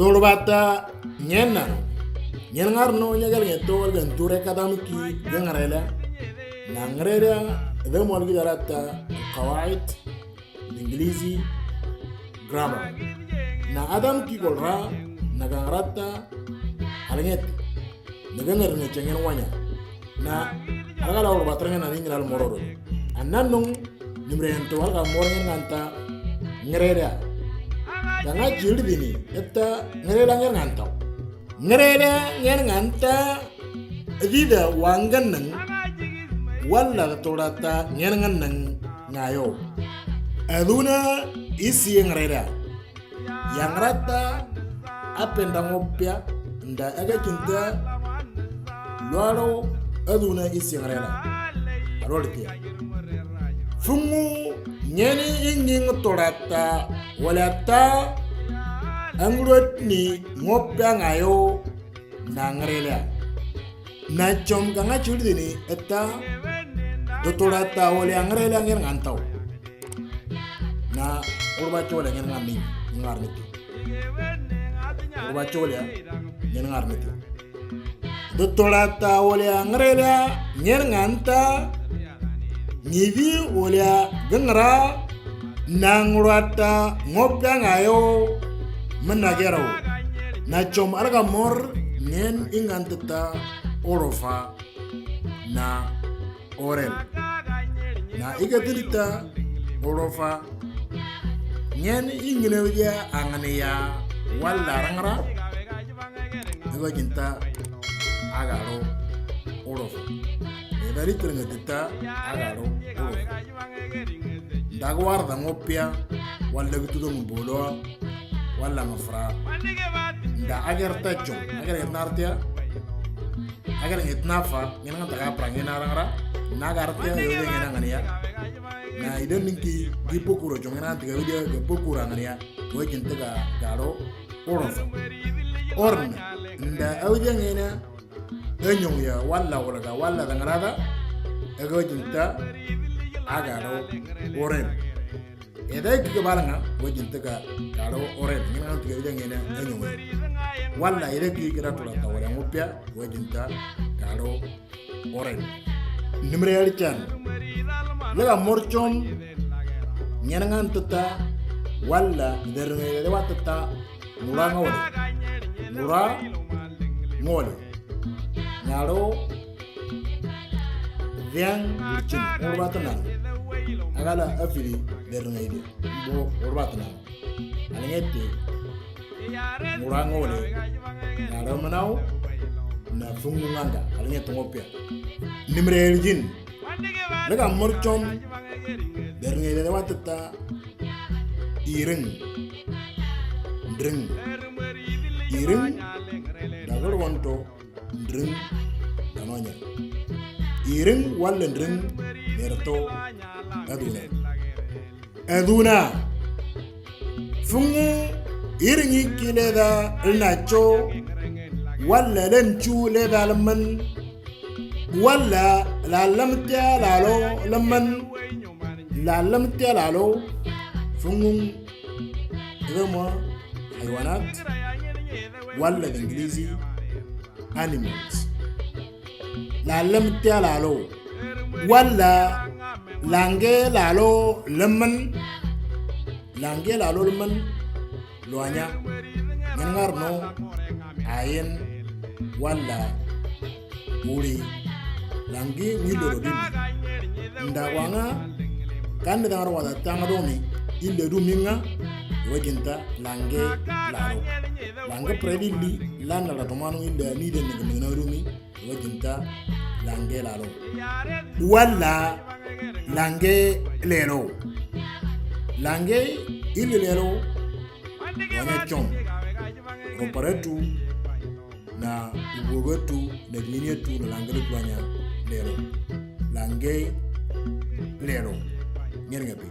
Torbata nyena nyengar no nyagal ngeto gan ture kadam ki gangarela nangrela de molgi darata qawaid ingilizi grammar na adam ki golra na gangrata alnget nagangar ne chengen wanya na agala wor batrenga na ningral mororo annanung nimrento alga morngen nganta ngrela danga jildini etta ngrela ngantau ngrela nganta dida wangan nang walla torata ngan nang ngayo aduna isi ngrela yang rata apenda ngopya nda aga kinta luaro aduna isi ngrela arolti fungu nyeni inging torata walata angrot ni ngopya ngayo na ngrela na chom ganga chudini etta dotorata wala ngrela ngir ngantau na urba chola ngir ngami ngarniti urba chola ngir ngarniti dotorata wala ngrela ngir nganta ngivi wala gengra nangrata ngopya ngayo menagero na chom arga mor ngen inganteta orofa na orel na igatilita orofa ngen ingnewiya angania wala rangra ego jinta agaro orofa dari tringatita agaro orofa dagwar da ngopya wala gutudo mbolo wala mafra nda agarta jom agar nartia agar itnafa ngena taga prangena rangra nagartia yode ngena ngania na idan ninki dipokuro jom ngena tiga video ge pokura ngania wajin taga garo orofa orna nda awje ngena enyong ya wala dangrada ego jinta agaro orel edai ke balanga wajin taga garo orel ngena tiga video ngena enyong wala ire ki kira tula tawara ngopya wajinta garo orel nimre alchan lega morchom nyanangan tata wala derne de watata mura ngole ngaro vian burchin urbatana agala afiri derne de bo urbatana alengete mura ngole ngaro manau na fungunganga alengete ngopya nimre aljin lega morchom derne de watata ireng dagar wanto dreng danonya ireng wala dreng nerto aduna fungu ireng ikileda nacho wala lenchu leda lamman wala lalamtia lalo fungu gama haywanat wala ingilizi animals lalamtia lalo wala lange lalo lemman loanya ngarno ayen wala uri lange wiloro dim ndawanga kan dangar wala tangadomi ille duminga wajinta lange predili lana la tomanu ille ni de ngena rumi wajinta lange lalo wala lange lero lange ille lero wana chom comparetu na ugogotu na linietu na lange tuanya lero lange lero nyenga bi